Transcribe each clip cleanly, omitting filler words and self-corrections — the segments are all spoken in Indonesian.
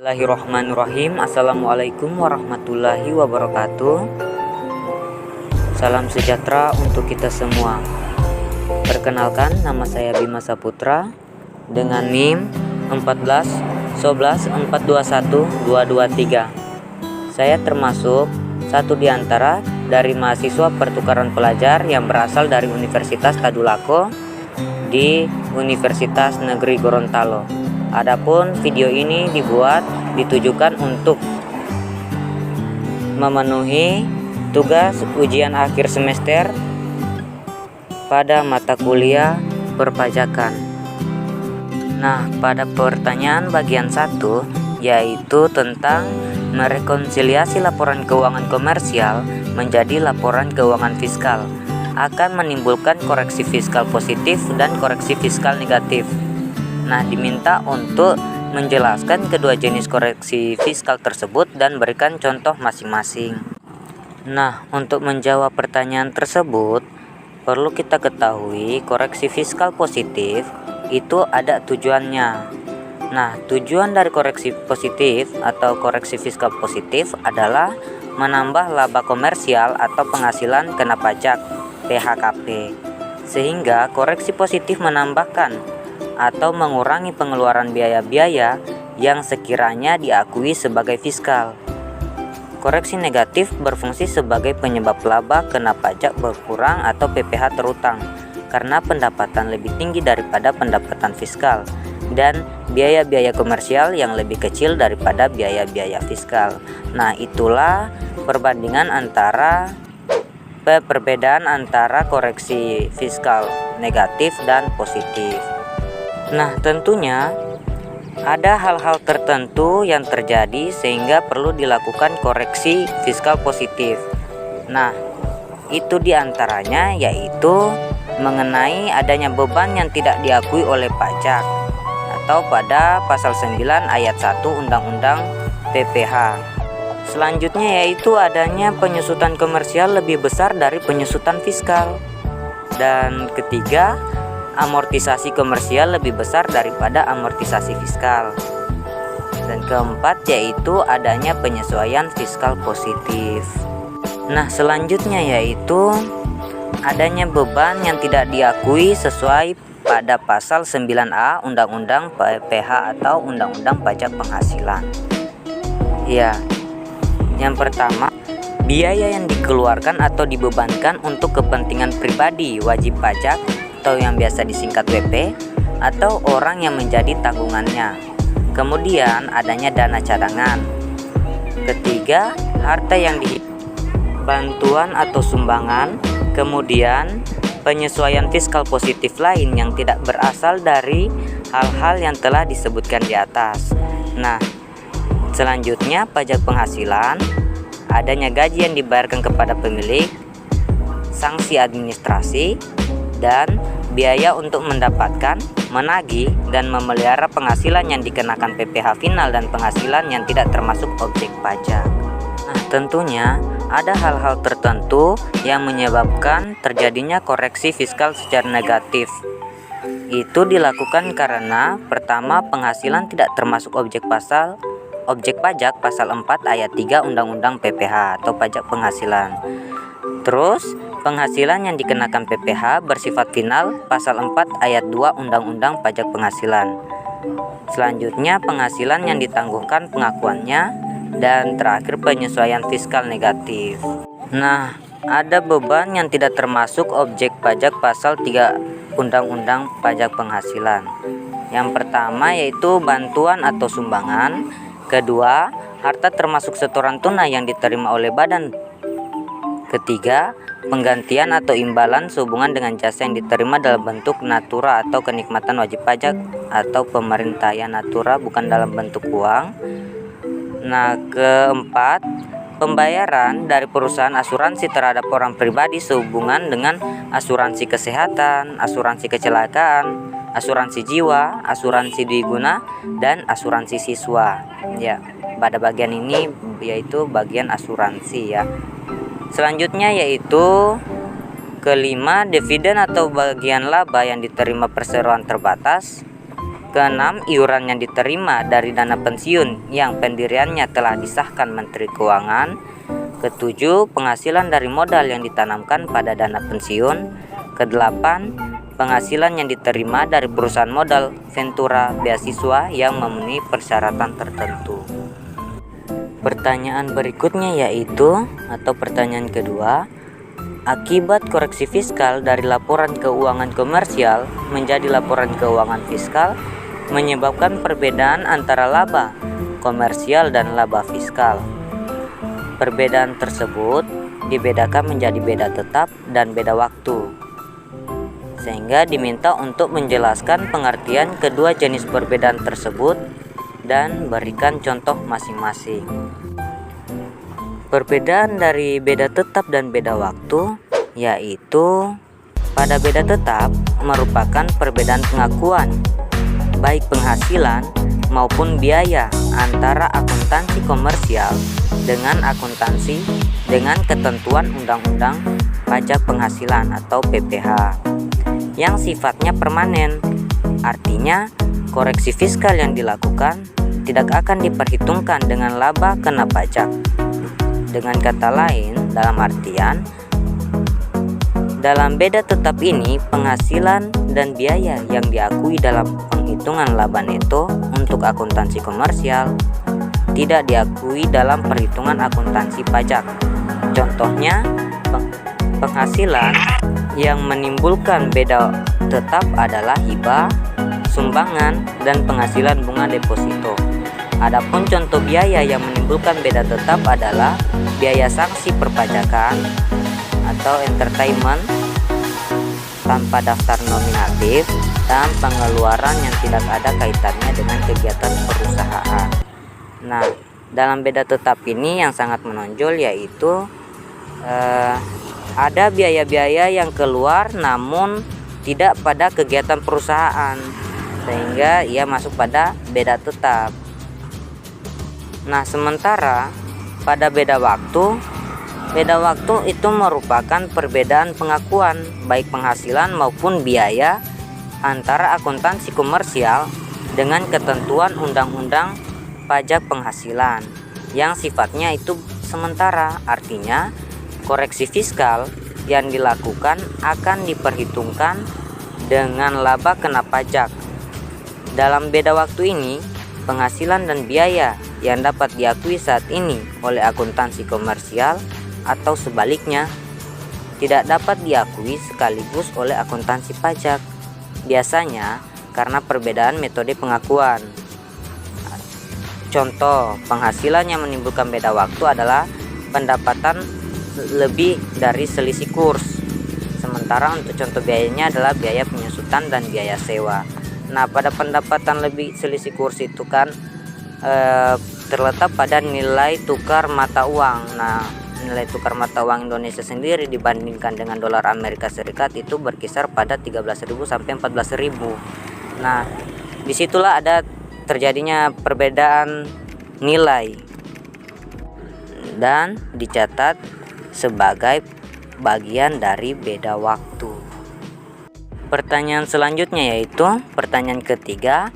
Bismillahirrahmanirrahim. Assalamualaikum warahmatullahi wabarakatuh. Salam sejahtera untuk kita semua. Perkenalkan, nama saya Bima Saputra dengan NIM 14 11 421 223. Saya termasuk satu di antara dari mahasiswa pertukaran pelajar yang berasal dari Universitas Tadulako di Universitas Negeri Gorontalo. Adapun video ini ditujukan untuk memenuhi tugas ujian akhir semester pada mata kuliah perpajakan. Nah, pada pertanyaan bagian 1 yaitu tentang merekonsiliasi laporan keuangan komersial menjadi laporan keuangan fiskal akan menimbulkan koreksi fiskal positif dan koreksi fiskal negatif. Nah, diminta untuk menjelaskan kedua jenis koreksi fiskal tersebut dan berikan contoh masing-masing. Nah, untuk menjawab pertanyaan tersebut, perlu kita ketahui koreksi fiskal positif itu ada tujuannya. Nah, tujuan dari koreksi positif atau koreksi fiskal positif adalah menambah laba komersial atau penghasilan kena pajak PHKP, sehingga koreksi positif menambahkan atau mengurangi pengeluaran biaya-biaya yang sekiranya diakui sebagai fiskal. Koreksi negatif berfungsi sebagai penyebab laba kena pajak berkurang atau PPh terutang karena pendapatan lebih tinggi daripada pendapatan fiskal dan biaya-biaya komersial yang lebih kecil daripada biaya-biaya fiskal. Nah, itulah perbandingan perbedaan antara koreksi fiskal negatif dan positif. Nah, tentunya ada hal-hal tertentu yang terjadi sehingga perlu dilakukan koreksi fiskal positif. Nah, itu diantaranya yaitu mengenai adanya beban yang tidak diakui oleh pajak atau pada pasal 9 ayat 1 Undang-Undang PPh. Selanjutnya yaitu adanya penyusutan komersial lebih besar dari penyusutan fiskal. Dan ketiga, amortisasi komersial lebih besar daripada amortisasi fiskal. Dan keempat yaitu adanya penyesuaian fiskal positif. Nah, selanjutnya yaitu adanya beban yang tidak diakui sesuai pada pasal 9A Undang-Undang PPh atau Undang-Undang Pajak Penghasilan. Ya, yang pertama, biaya yang dikeluarkan atau dibebankan untuk kepentingan pribadi wajib pajak atau yang biasa disingkat WP atau orang yang menjadi tanggungannya. Kemudian adanya dana cadangan. Ketiga, harta yang bantuan atau sumbangan. Kemudian penyesuaian fiskal positif lain yang tidak berasal dari hal-hal yang telah disebutkan di atas. Nah, selanjutnya pajak penghasilan, adanya gaji yang dibayarkan kepada pemilik, sanksi administrasi, dan biaya untuk mendapatkan, menagih, dan memelihara penghasilan yang dikenakan PPh final dan penghasilan yang tidak termasuk objek pajak. Nah, tentunya ada hal-hal tertentu yang menyebabkan terjadinya koreksi fiskal secara negatif. Itu dilakukan karena pertama, penghasilan tidak termasuk objek pajak pasal 4 ayat 3 Undang-Undang PPh atau pajak penghasilan. Terus, penghasilan yang dikenakan PPh bersifat final pasal 4 ayat 2 Undang-Undang Pajak Penghasilan. Selanjutnya, penghasilan yang ditangguhkan pengakuannya, dan terakhir penyesuaian fiskal negatif. Nah, ada beban yang tidak termasuk objek pajak pasal 3 Undang-Undang Pajak Penghasilan. Yang pertama yaitu bantuan atau sumbangan. Kedua, harta termasuk setoran tunai yang diterima oleh badan. Ketiga, penggantian atau imbalan sehubungan dengan jasa yang diterima dalam bentuk natura atau kenikmatan wajib pajak atau pemerintah natura bukan dalam bentuk uang. Nah, keempat, pembayaran dari perusahaan asuransi terhadap orang pribadi sehubungan dengan asuransi kesehatan, asuransi kecelakaan, asuransi jiwa, asuransi dwiguna, dan asuransi siswa. Ya, pada bagian ini yaitu bagian asuransi ya. Selanjutnya yaitu kelima, dividen atau bagian laba yang diterima perseroan terbatas. Keenam, iuran yang diterima dari dana pensiun yang pendiriannya telah disahkan Menteri Keuangan. Ketujuh, penghasilan dari modal yang ditanamkan pada dana pensiun. Kedelapan, penghasilan yang diterima dari perusahaan modal ventura beasiswa yang memenuhi persyaratan tertentu. Pertanyaan berikutnya yaitu, atau pertanyaan kedua, akibat koreksi fiskal dari laporan keuangan komersial menjadi laporan keuangan fiskal menyebabkan perbedaan antara laba komersial dan laba fiskal. Perbedaan tersebut dibedakan menjadi beda tetap dan beda waktu, sehingga diminta untuk menjelaskan pengertian kedua jenis perbedaan tersebut dan berikan contoh masing-masing. Perbedaan dari beda tetap dan beda waktu yaitu, pada beda tetap merupakan perbedaan pengakuan baik penghasilan maupun biaya antara akuntansi komersial dengan akuntansi dengan ketentuan Undang-Undang Pajak Penghasilan atau PPh yang sifatnya permanen. Artinya, koreksi fiskal yang dilakukan tidak akan diperhitungkan dengan laba kena pajak. Dengan kata lain, dalam artian, dalam beda tetap ini, penghasilan dan biaya yang diakui dalam penghitungan laba neto untuk akuntansi komersial tidak diakui dalam perhitungan akuntansi pajak. Contohnya, penghasilan yang menimbulkan beda tetap adalah hibah, sumbangan, dan penghasilan bunga deposito. Adapun contoh biaya yang menimbulkan beda tetap adalah biaya sanksi perpajakan atau entertainment tanpa daftar nominatif dan pengeluaran yang tidak ada kaitannya dengan kegiatan perusahaan. Nah, dalam beda tetap ini yang sangat menonjol yaitu ada biaya-biaya yang keluar namun tidak pada kegiatan perusahaan, sehingga ia masuk pada beda tetap. Nah, sementara pada beda waktu itu merupakan perbedaan pengakuan baik penghasilan maupun biaya antara akuntansi komersial dengan ketentuan Undang-Undang Pajak Penghasilan yang sifatnya itu sementara. Artinya, koreksi fiskal yang dilakukan akan diperhitungkan dengan laba kena pajak. Dalam beda waktu ini, penghasilan dan biaya yang dapat diakui saat ini oleh akuntansi komersial atau sebaliknya tidak dapat diakui sekaligus oleh akuntansi pajak. Biasanya karena perbedaan metode pengakuan. Contoh penghasilan yang menimbulkan beda waktu adalah pendapatan lebih dari selisih kurs. Sementara untuk contoh biayanya adalah biaya penyusutan dan biaya sewa. Nah, pada pendapatan lebih selisih kurs itu kan terletak pada nilai tukar mata uang. Nah, nilai tukar mata uang Indonesia sendiri dibandingkan dengan dolar Amerika Serikat itu berkisar pada 13.000 sampai 14.000. Nah, disitulah ada terjadinya perbedaan nilai dan dicatat sebagai bagian dari beda waktu. Pertanyaan selanjutnya yaitu pertanyaan ketiga,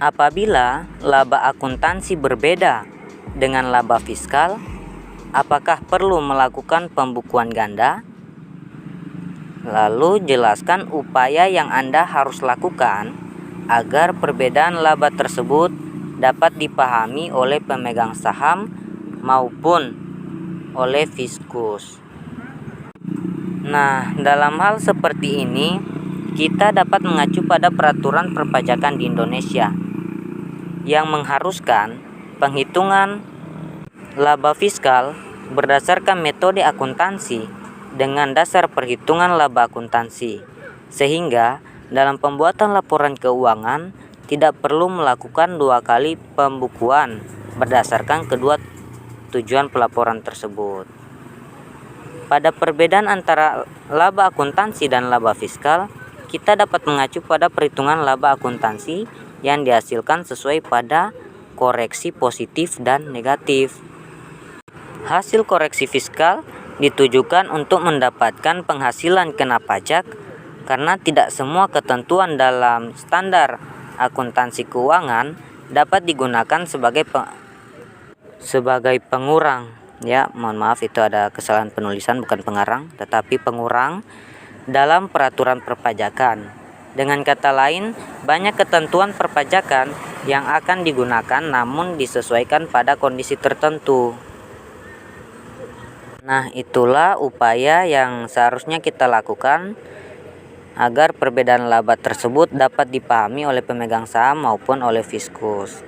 apabila laba akuntansi berbeda dengan laba fiskal, apakah perlu melakukan pembukuan ganda? Lalu jelaskan upaya yang Anda harus lakukan agar perbedaan laba tersebut dapat dipahami oleh pemegang saham maupun oleh fiskus. Nah, dalam hal seperti ini, kita dapat mengacu pada peraturan perpajakan di Indonesia yang mengharuskan penghitungan laba fiskal berdasarkan metode akuntansi dengan dasar perhitungan laba akuntansi, sehingga dalam pembuatan laporan keuangan tidak perlu melakukan dua kali pembukuan berdasarkan kedua tujuan pelaporan tersebut. Pada perbedaan antara laba akuntansi dan laba fiskal, kita dapat mengacu pada perhitungan laba akuntansi yang dihasilkan sesuai pada koreksi positif dan negatif. Hasil koreksi fiskal ditujukan untuk mendapatkan penghasilan kena pajak karena tidak semua ketentuan dalam standar akuntansi keuangan dapat digunakan sebagai pengurang, ya, mohon maaf itu ada kesalahan penulisan, bukan pengarang tetapi pengurang dalam peraturan perpajakan. Dengan kata lain, banyak ketentuan perpajakan yang akan digunakan namun disesuaikan pada kondisi tertentu. Nah, itulah upaya yang seharusnya kita lakukan agar perbedaan laba tersebut dapat dipahami oleh pemegang saham maupun oleh fiskus.